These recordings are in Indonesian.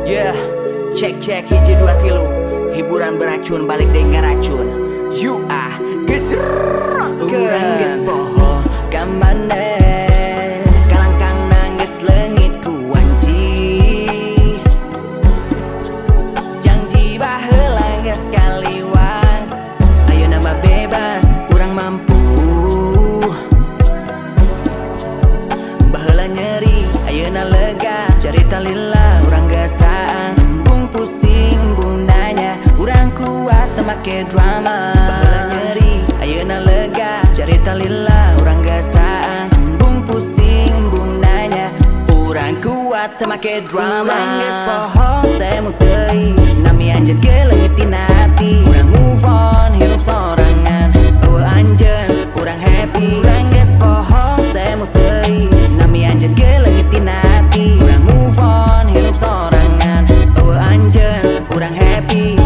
Yeah, cek hiji dua tilu. Hiburan beracun balik dengan racun. You are gejrot urang geus poho kamane. Kalangkang nangis leungit ku wanci. Janji baheula geus kaliwat. Ayeuna mah bebas urang mampu. Baheula nyeri ayeuna lega. Carita lila urang geus taan. Embung pusing embung nanya. Urang kuat teu make drama. Baheula nyeri ayeuna lega. Carita lila urang geus taan. Embung pusing embung nanya. Urang kuat teu make drama. Urang geus poho temu teuing. Nami anjeun ke leungit tina hati. Urang move on hirup sorangan. Eueuh anjeun urang happy. Urang geus poho temu teuing. Nami anjeun ke leungit tina hati. Urang move on hirup sorangan. Eueuh anjeun urang happy.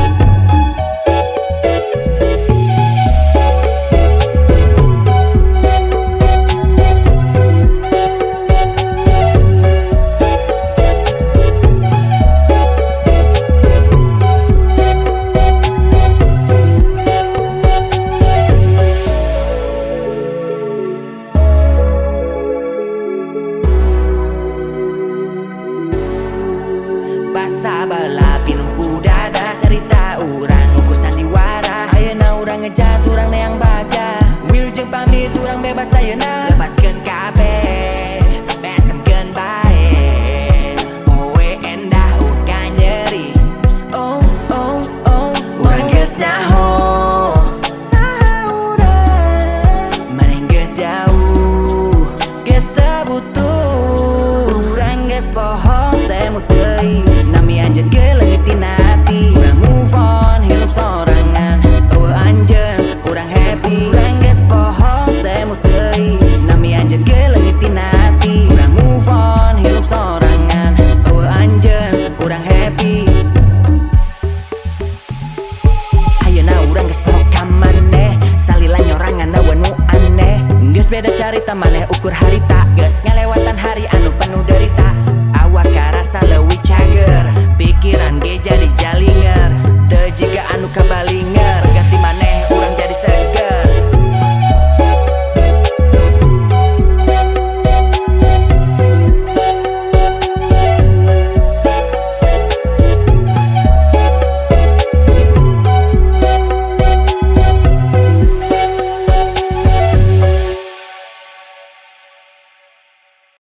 Basa bala pinuh ku dada. Cerita urang ukur sandiwara. Ayeuna urang ngejat urang neang baga. Wilujeng pamit urang bebas ayeuna. Lepaskeun kabeh